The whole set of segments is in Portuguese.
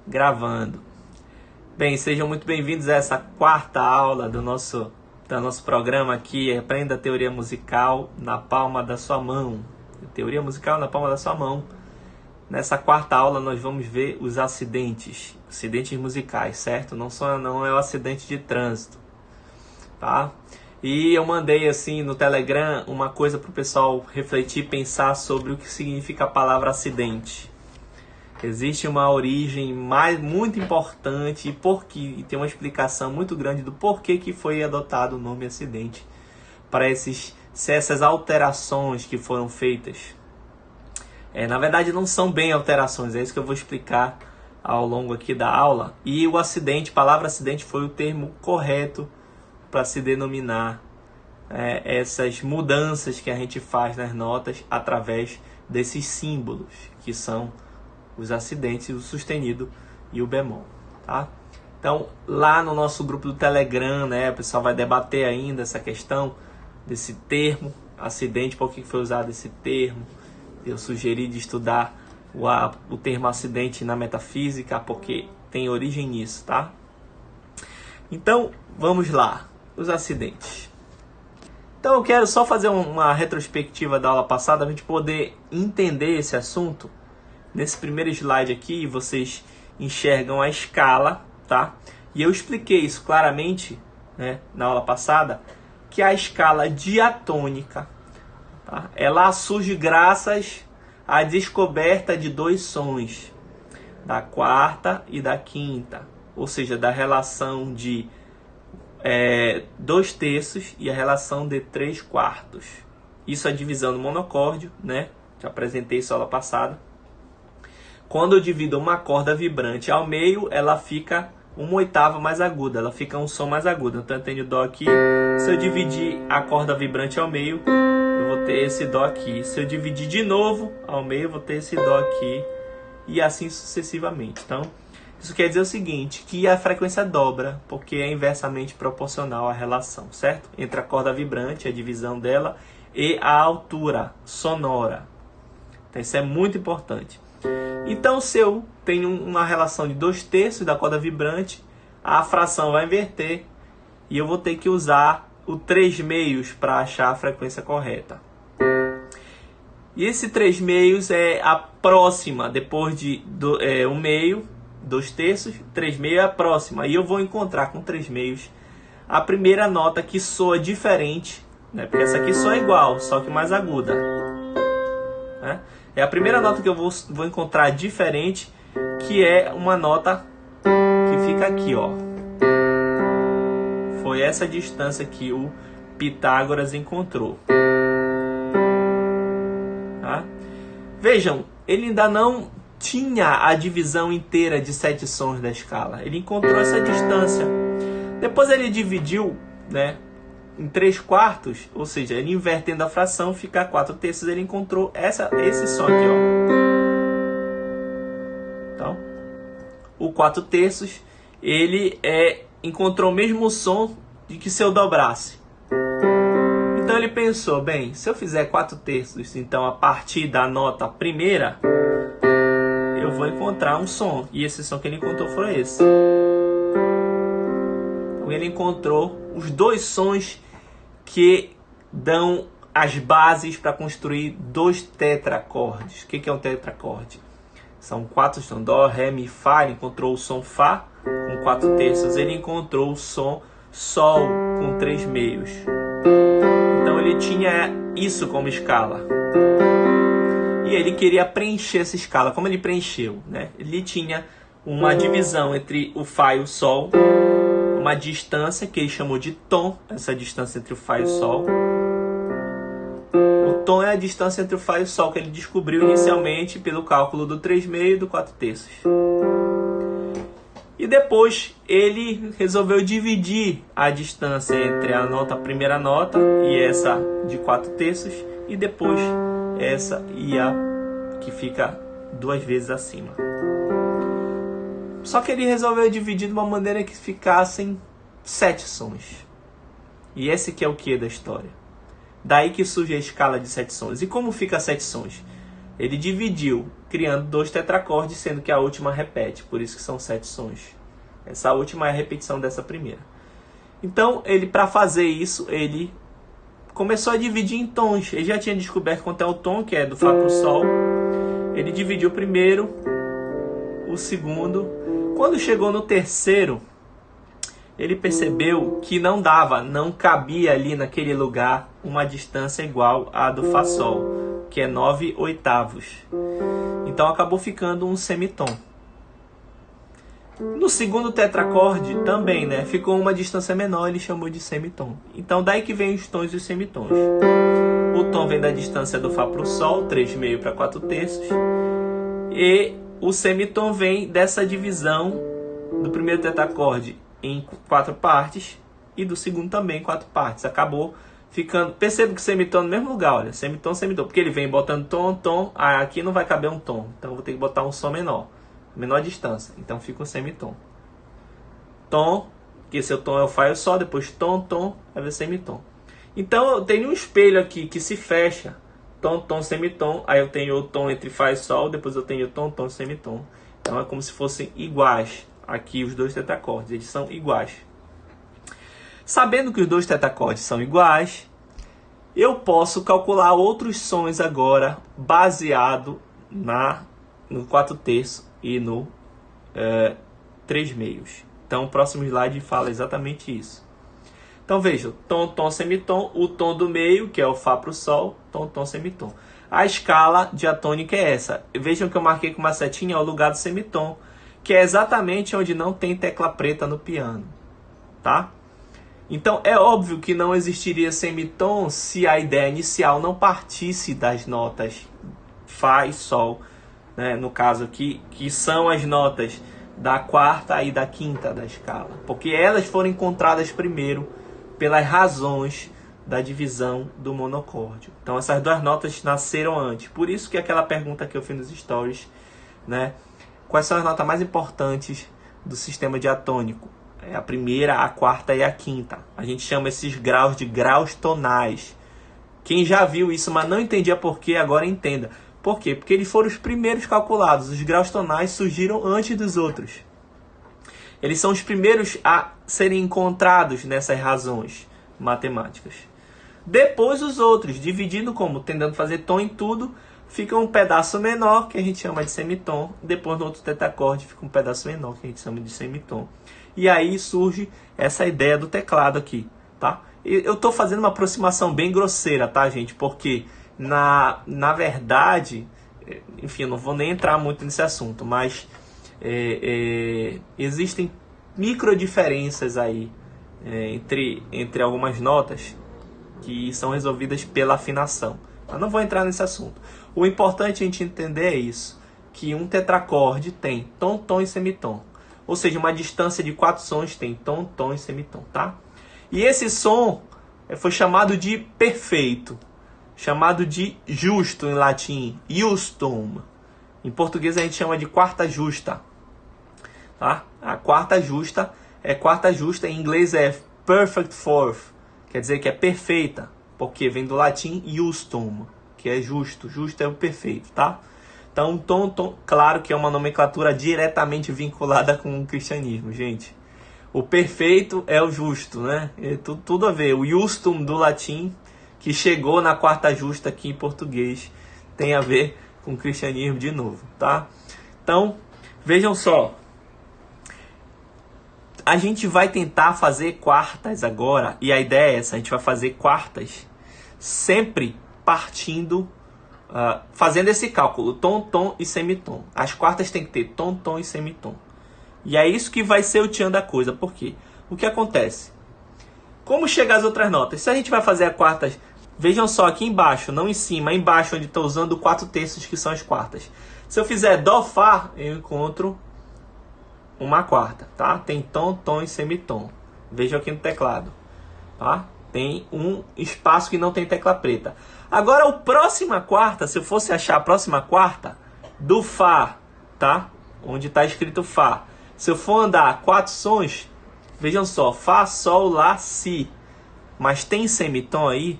Gravando. Bem, sejam muito bem-vindos a essa quarta aula do nosso programa aqui, Aprenda a Teoria Musical na Palma da Sua Mão. Teoria Musical na Palma da Sua Mão. Nessa quarta aula nós vamos ver os acidentes musicais, certo? Não é o acidente de trânsito, tá? E eu mandei assim no Telegram uma coisa para o pessoal refletir e pensar sobre o que significa a palavra acidente. Existe uma origem muito importante e tem uma explicação muito grande do porquê que foi adotado o nome acidente para essas alterações que foram feitas. Na verdade não são bem alterações, é isso que eu vou explicar ao longo aqui da aula. E o acidente, a palavra acidente foi o termo correto para se denominar essas mudanças que a gente faz nas notas através desses símbolos, que são os acidentes, o sustenido e o bemol, tá? Então, lá no nosso grupo do Telegram, o pessoal vai debater ainda essa questão desse termo, acidente, por que foi usado esse termo. Eu sugeri de estudar o termo acidente na metafísica, porque tem origem nisso, tá? Então, vamos lá, os acidentes. Então, eu quero só fazer uma retrospectiva da aula passada, a gente poder entender esse assunto. Nesse primeiro slide aqui, vocês enxergam a escala, tá? E eu expliquei isso claramente, na aula passada, que a escala diatônica, tá? Ela surge graças à descoberta de dois sons, da quarta e da quinta, ou seja, da relação de 2/3 e a relação de 3/4. Isso é a divisão do monocórdio, Já apresentei isso na aula passada. Quando eu divido uma corda vibrante ao meio, ela fica uma oitava mais aguda, ela fica um som mais agudo. Então eu tenho Dó aqui. Se eu dividir a corda vibrante ao meio, eu vou ter esse Dó aqui. Se eu dividir de novo ao meio, eu vou ter esse Dó aqui. E assim sucessivamente. Então, isso quer dizer o seguinte, que a frequência dobra, porque é inversamente proporcional à relação, certo? Entre a corda vibrante, a divisão dela, e a altura sonora. Então, isso é muito importante. Então, se eu tenho uma relação de 2/3 da corda vibrante, a fração vai inverter e eu vou ter que usar o 3/2 para achar a frequência correta. E esse 3/2 é a próxima, depois de 1/2, 2/3, 3/2 é a próxima. E eu vou encontrar com 3/2 a primeira nota que soa diferente, porque essa aqui soa igual, só que mais aguda. É a primeira nota que eu vou encontrar diferente, que é uma nota que fica aqui, ó. Foi essa distância que o Pitágoras encontrou. Tá? Vejam, ele ainda não tinha a divisão inteira de 7 sons da escala. Ele encontrou essa distância. Depois ele dividiu, em 3/4, ou seja, ele invertendo a fração, fica 4/3, ele encontrou esse som aqui, ó. Então, o 4/3, ele encontrou o mesmo som de que se eu dobrasse. Então ele pensou, bem, se eu fizer 4/3, então a partir da nota primeira, eu vou encontrar um som. E esse som que ele encontrou foi esse. Então ele encontrou os dois sons que dão as bases para construir 2 tetracordes. O que é um tetracorde? São 4 sons, Dó, Ré, Mi, Fá. Ele encontrou o som Fá com 4/3. Ele encontrou o som Sol com 3/2. Então ele tinha isso como escala. E ele queria preencher essa escala. Como ele preencheu? Ele tinha uma divisão entre o Fá e o Sol, uma distância que ele chamou de tom, essa distância entre o Fá e o Sol. O tom é a distância entre o Fá e o Sol que ele descobriu inicialmente pelo cálculo do 3/2 e do 4/3. E depois ele resolveu dividir a distância entre a primeira nota e essa de 4/3, e depois essa e a que fica 2 vezes acima. Só que ele resolveu dividir de uma maneira que ficassem 7 sons. E esse que é o que da história. Daí que surge a escala de 7 sons. E como fica 7 sons? Ele dividiu, criando 2 tetracordes, sendo que a última repete, por isso que são 7 sons. Essa última é a repetição dessa primeira. Então, ele, para fazer isso, ele começou a dividir em tons. Ele já tinha descoberto quanto é o tom, que é do Fá para o Sol. Ele dividiu o primeiro, o segundo. Quando chegou no terceiro, ele percebeu que não dava, não cabia ali naquele lugar uma distância igual à do Fá Sol, que é 9 oitavos. Então acabou ficando um semitom. No segundo tetracorde também, né? Ficou uma distância menor, ele chamou de semitom. Então daí que vem os tons e os semitons. O tom vem da distância do Fá para o Sol, 3,5 para 4 terços. E o semitom vem dessa divisão do primeiro tetracorde em 4 partes e do segundo também em 4 partes. Acabou ficando... Perceba que o semitom no mesmo lugar, olha. Semitom, semitom. Porque ele vem botando tom, tom. Ah, aqui não vai caber um tom. Então eu vou ter que botar um som menor. Menor distância. Então fica um semitom. Tom, que seu tom é o Fá e o Sol. Depois tom, tom, vai ver semitom. Então eu tenho um espelho aqui que se fecha. Tom, tom, semitom. Aí eu tenho o tom entre Fá e Sol. Depois eu tenho tom, tom, semitom. Então é como se fossem iguais. Aqui os 2 tetracordes. Eles são iguais. Sabendo que os 2 tetracordes são iguais, eu posso calcular outros sons agora baseado no 4 terços e no 3 meios. Então o próximo slide fala exatamente isso. Então veja, tom, tom, semitom, o tom do meio, que é o Fá para o Sol, tom, tom, semitom. A escala diatônica é essa. Vejam que eu marquei com uma setinha o lugar do semitom, que é exatamente onde não tem tecla preta no piano, tá? Então é óbvio que não existiria semitom se a ideia inicial não partisse das notas Fá e Sol, né? No caso aqui, que são as notas da quarta e da quinta da escala, porque elas foram encontradas primeiro pelas razões da divisão do monocórdio. Então essas 2 notas nasceram antes. Por isso que aquela pergunta que eu fiz nos stories, né? Quais são as notas mais importantes do sistema diatônico? É a primeira, a quarta e a quinta. A gente chama esses graus de graus tonais. Quem já viu isso, mas não entendia por quê, agora entenda. Por quê? Porque eles foram os primeiros calculados. Os graus tonais surgiram antes dos outros. Eles são os primeiros a serem encontrados nessas razões matemáticas. Depois os outros, dividindo como? Tentando fazer tom em tudo, fica um pedaço menor, que a gente chama de semitom. Depois no outro tetracorde fica um pedaço menor, que a gente chama de semitom. E aí surge essa ideia do teclado aqui, tá? Eu estou fazendo uma aproximação bem grosseira, tá, gente? Porque, na verdade, enfim, eu não vou nem entrar muito nesse assunto, mas existem micro diferenças aí entre algumas notas que são resolvidas pela afinação. Mas não vou entrar nesse assunto. O importante a gente entender é isso, que um tetracorde tem tom, tom e semitom. Ou seja, uma distância de 4 sons tem tom, tom e semitom, tá? E esse som foi chamado de perfeito, chamado de justo em latim, justum. Em português a gente chama de quarta justa, tá? A quarta justa, em inglês é perfect fourth, quer dizer que é perfeita, porque vem do latim justum, que é justo, justo é o perfeito, tá? Então, tom, claro que é uma nomenclatura diretamente vinculada com o cristianismo, gente. O perfeito é o justo, né? É tudo a ver. O justum do latim, que chegou na quarta justa aqui em português, tem a ver com o cristianismo de novo, tá? Então, vejam só. A gente vai tentar fazer quartas agora, e a ideia é essa, a gente vai fazer quartas sempre partindo... fazendo esse cálculo, tom, tom e semitom. As quartas tem que ter tom, tom e semitom. E é isso que vai ser o tchan da coisa. Por quê? O que acontece? Como chega às outras notas? Se a gente vai fazer a quartas, vejam só aqui embaixo, não em cima, embaixo onde estou usando 4 terços que são as quartas. Se eu fizer dó, fá, eu encontro uma quarta, tá? Tem tom, tom e semitom. Vejam aqui no teclado, tá? Tem um espaço que não tem tecla preta. Agora, a próxima quarta, se eu fosse achar a próxima quarta, do Fá, tá? Onde está escrito Fá. Se eu for andar 4 sons, vejam só, Fá, Sol, Lá, Si. Mas tem semitom aí?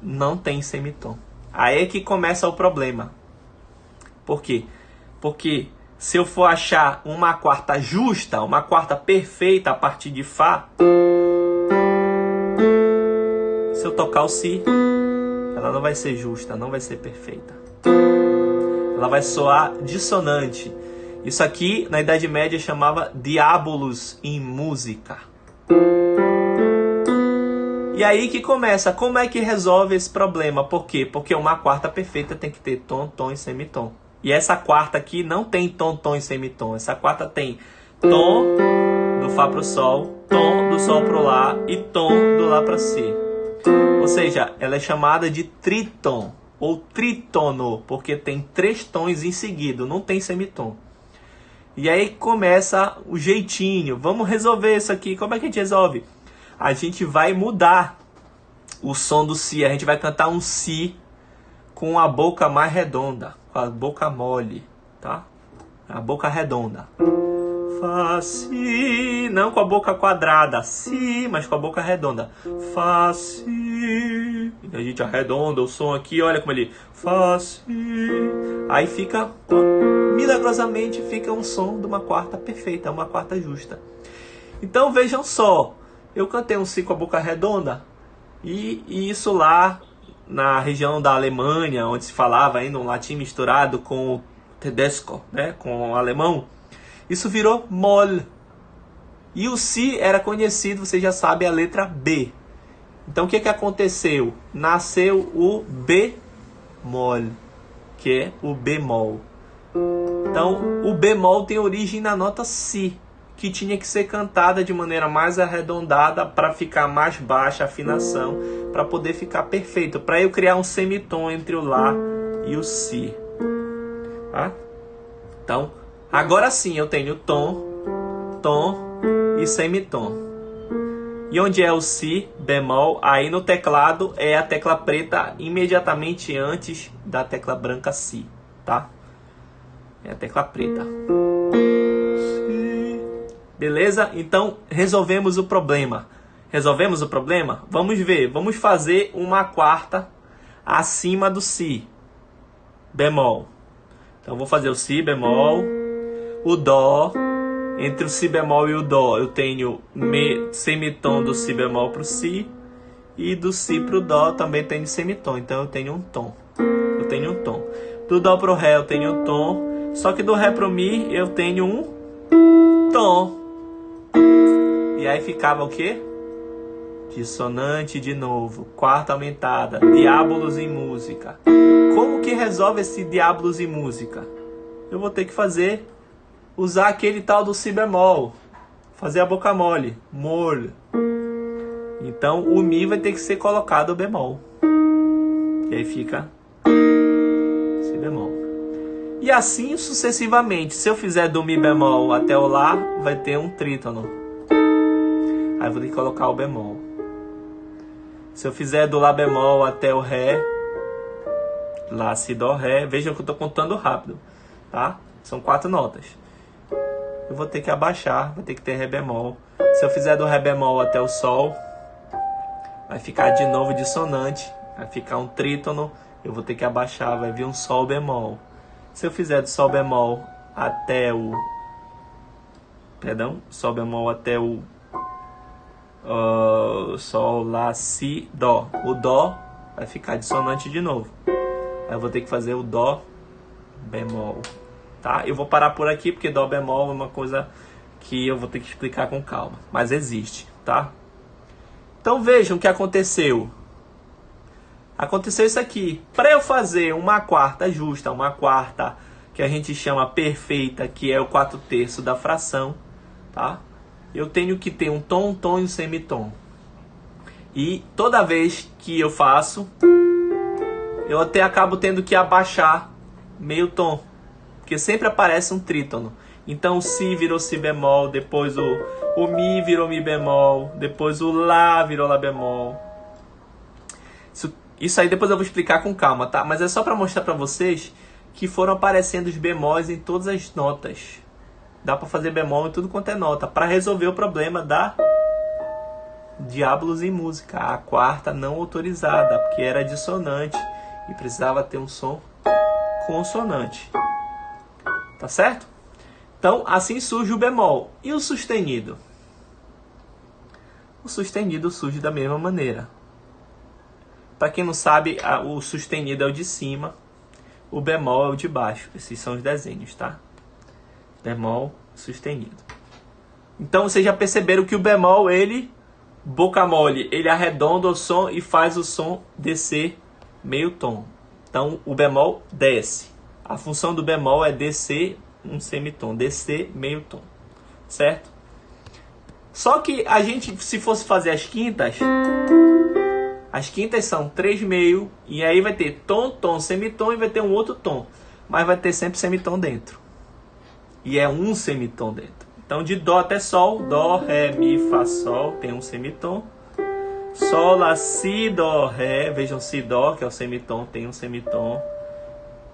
Não tem semitom. Aí é que começa o problema. Por quê? Porque se eu for achar uma quarta justa, uma quarta perfeita a partir de Fá, se eu tocar o Si, ela não vai ser justa, não vai ser perfeita. Ela vai soar dissonante. Isso aqui, na Idade Média, chamava diabolos em música. E aí que começa, como é que resolve esse problema? Por quê? Porque uma quarta perfeita tem que ter tom, tom e semitom. E essa quarta aqui não tem tom, tom e semitom. Essa quarta tem tom do Fá pro Sol, tom do Sol pro Lá e tom do Lá para Si. Ou seja, ela é chamada de tríton ou trítono, porque tem 3 tons em seguida, não tem semitom. E aí começa o jeitinho. Vamos resolver isso aqui. Como é que a gente resolve? A gente vai mudar o som do Si. A gente vai cantar um Si com a boca mais redonda, com a boca mole, tá? A boca redonda. Fá, Si, não com a boca quadrada, Si, mas com a boca redonda. Fá, Si. E a gente arredonda o som aqui, olha como ele... Fá, Si. Aí fica, milagrosamente, fica um som de uma quarta perfeita, uma quarta justa. Então vejam só, eu cantei um Si com a boca redonda, e isso lá na região da Alemanha, onde se falava ainda um latim misturado com o tedesco, né, com o alemão, isso virou Moll. E o Si era conhecido, você já sabe, a letra B. Então o que aconteceu? Nasceu o bemol, que é o bemol. Então o bemol tem origem na nota Si, que tinha que ser cantada de maneira mais arredondada para ficar mais baixa a afinação, para poder ficar perfeito, para eu criar um semitom entre o Lá e o Si. Tá? Então, agora sim eu tenho tom, tom e semitom. E onde é o Si, bemol, aí no teclado é a tecla preta imediatamente antes da tecla branca Si, tá? É a tecla preta. Beleza? Então, resolvemos o problema. Resolvemos o problema? Vamos ver. Vamos fazer uma quarta acima do Si. Bemol. Então, vou fazer o Si bemol. O Dó. Entre o Si bemol e o Dó, eu tenho semitom do Si bemol para o Si. E do Si para o Dó também tenho semitom. Então, eu tenho um tom. Eu tenho um tom. Do Dó para o Ré, eu tenho um tom. Só que do Ré para o Mi, eu tenho um tom. E aí ficava o quê? Dissonante de novo. Quarta aumentada. Diabolos em música. Como que resolve esse diabolos em música? Eu vou ter que usar aquele tal do Si bemol. Fazer a boca mole. Mol. Então o Mi vai ter que ser colocado o bemol. E aí fica Si bemol. E assim sucessivamente. Se eu fizer do Mi bemol até o Lá, vai ter um trítono. Aí vou ter que colocar o bemol. Se eu fizer do Lá bemol até o Ré, Lá, Si, Dó, Ré. Vejam que eu estou contando rápido, tá? São 4 notas. Eu vou ter que abaixar, vai ter que ter Ré bemol. Se eu fizer do Ré bemol até o Sol, vai ficar de novo dissonante. Vai ficar um trítono. Eu vou ter que abaixar, vai vir um Sol bemol. Se eu fizer do Sol bemol até o... Sol bemol até o... Sol, Lá, Si, Dó. O Dó vai ficar dissonante de novo. Aí eu vou ter que fazer o Dó bemol, tá? Eu vou parar por aqui porque Dó bemol é uma coisa que eu vou ter que explicar com calma, mas existe, tá? Então vejam o que aconteceu. Aconteceu isso aqui. Para eu fazer uma quarta justa, uma quarta que a gente chama perfeita, que é o 4/3 da fração, tá? Eu tenho que ter um tom, um tom e um semitom. E toda vez que eu faço, eu até acabo tendo que abaixar meio tom, porque sempre aparece um trítono. Então o Si virou Si bemol, depois o Mi virou Mi bemol, depois o Lá virou Lá bemol. Isso aí depois eu vou explicar com calma, tá? Mas é só para mostrar para vocês que foram aparecendo os bemóis em todas as notas. Dá para fazer bemol em tudo quanto é nota, para resolver o problema da diabolos em música, a quarta não autorizada, porque era dissonante e precisava ter um som consonante. Tá certo? Então, assim surge o bemol. E o sustenido? O sustenido surge da mesma maneira. Para quem não sabe, o sustenido é o de cima, o bemol é o de baixo. Esses são os desenhos, tá? Bemol, sustenido. Então, vocês já perceberam que o bemol, ele, boca mole, ele arredonda o som e faz o som descer meio tom. Então, o bemol desce. A função do bemol é descer um semitom, descer meio tom, certo? Só que a gente, se fosse fazer as quintas são 3 meio, e aí vai ter tom, tom, semitom, e vai ter um outro tom. Mas vai ter sempre semitom dentro. E é um semitom dentro. Então, de dó até sol, dó, ré, mi, fá, sol, tem um semitom. Sol, lá, si, dó, ré, vejam, si, dó, que é o semitom, tem um semitom,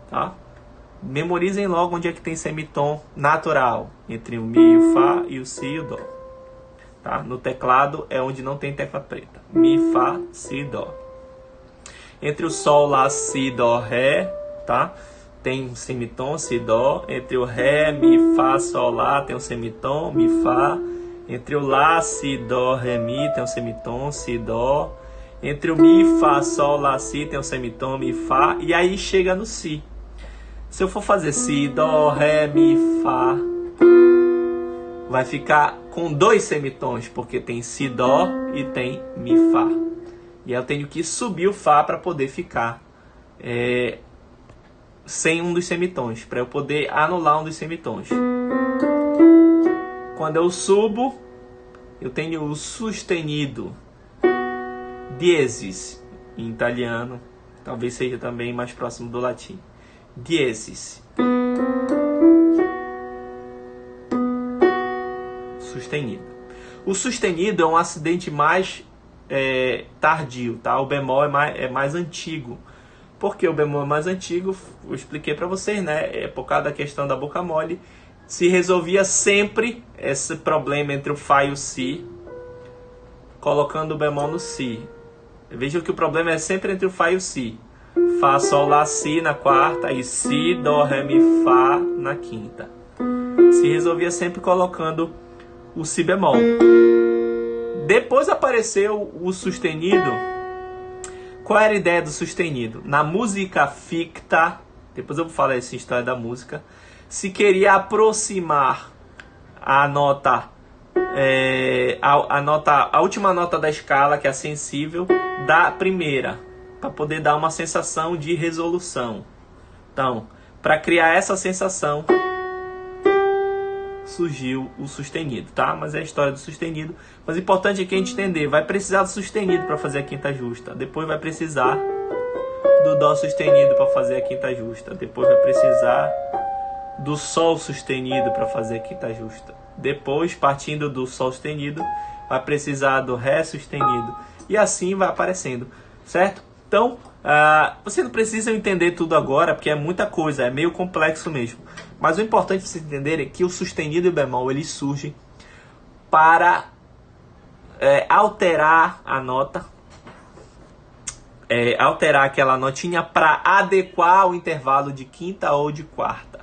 tá? Memorizem logo onde é que tem semitom natural, entre o mi, o fá e o si e o dó. Tá? No teclado é onde não tem tecla preta. Mi, fá, si, dó. Entre o sol, lá, si, dó, ré, tá? Tem um semitom, si, dó. Entre o ré, mi, fá, sol, lá, tem um semitom, mi, fá. Entre o lá, si, dó, ré, mi, tem um semitom, si, dó. Entre o mi, fá, sol, lá, si, tem um semitom, mi, fá. E aí chega no si. Se eu for fazer si, dó, ré, mi, fá, vai ficar com 2 semitons, porque tem si, dó e tem mi, fá. E aí eu tenho que subir o fá para poder ficar sem um dos semitons, para eu poder anular um dos semitons. Quando eu subo, eu tenho o sustenido, diesis, em italiano, talvez seja também mais próximo do latim. Diesis. Sustenido. O sustenido é um acidente mais tardio, tá? O bemol é mais antigo. Por que o bemol é mais antigo? Eu expliquei para vocês, né? Por causa da questão da boca mole, se resolvia sempre esse problema entre o fá e o si, colocando o bemol no si. Vejam que o problema é sempre entre o fá e o si. Fá, sol, lá, si na quarta e si, dó, ré, mi, fá na quinta. Se resolvia sempre colocando o si bemol. Depois apareceu o sustenido. Qual era a ideia do sustenido? Na música ficta, depois eu vou falar essa história da música, se queria aproximar a nota, a última nota da escala, que é a sensível, da primeira, para poder dar uma sensação de resolução. Então, para criar essa sensação, surgiu o sustenido, tá? Mas é a história do sustenido. Mas o importante é que a gente entender, vai precisar do sustenido para fazer a quinta justa. Depois vai precisar do dó sustenido para fazer a quinta justa. Depois vai precisar do sol sustenido para fazer a quinta justa. Depois, partindo do sol sustenido, vai precisar do ré sustenido. E assim vai aparecendo, certo? Então, você não precisa entender tudo agora, porque é muita coisa, é meio complexo mesmo. Mas o importante para vocês entenderem é que o sustenido e o bemol, eles surgem para alterar a nota, alterar aquela notinha para adequar o intervalo de quinta ou de quarta.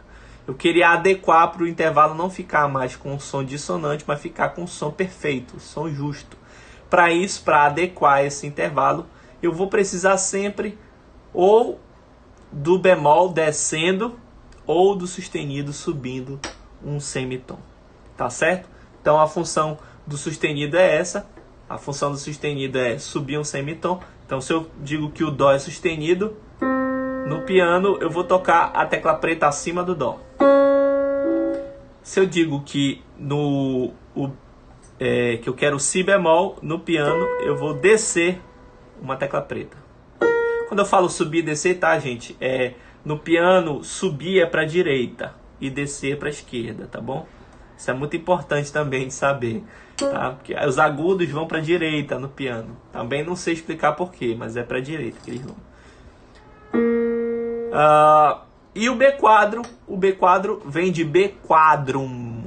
Eu queria adequar para o intervalo não ficar mais com o som dissonante, mas ficar com o som perfeito, o som justo. Para isso, para adequar esse intervalo, eu vou precisar sempre ou do bemol descendo ou do sustenido subindo um semitom. Tá certo? Então a função do sustenido é essa. A função do sustenido é subir um semitom. Então se eu digo que o dó é sustenido, no piano eu vou tocar a tecla preta acima do dó. Se eu digo que que eu quero si bemol, no piano eu vou descer uma tecla preta. Quando eu falo subir e descer, tá, gente? No piano, subir é para a direita e descer para a esquerda, tá bom? Isso é muito importante também de saber, tá? Porque os agudos vão para a direita no piano. Também não sei explicar porquê, mas é para a direita que eles vão. E o B quadro vem de B quadrum.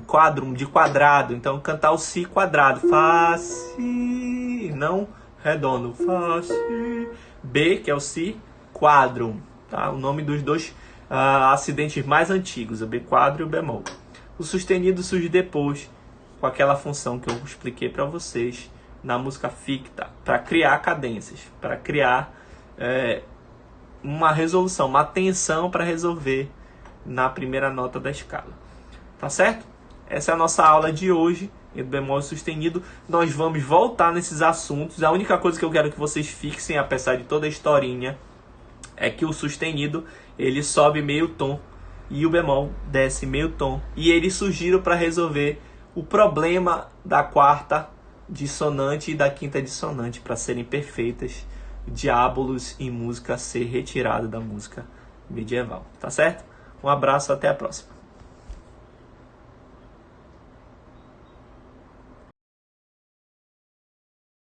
Quadrum, de quadrado. Então, cantar o si quadrado. Fá, si, não redondo. Fá, si. B, que é o si, quadrum. Tá? O nome dos dois acidentes mais antigos, o B quadro e o bemol. O sustenido surge depois, com aquela função que eu expliquei para vocês na música ficta, para criar cadências, para criar uma resolução, uma tensão para resolver na primeira nota da escala. Tá certo? Essa é a nossa aula de hoje, do bemol sustenido. Nós vamos voltar nesses assuntos. A única coisa que eu quero que vocês fixem, apesar de toda a historinha, é que o sustenido ele sobe meio tom e o bemol desce meio tom. E eles surgiram para resolver o problema da quarta dissonante e da quinta dissonante, para serem perfeitas, diabolos em música ser retirado da música medieval. Tá certo? Um abraço, até a próxima.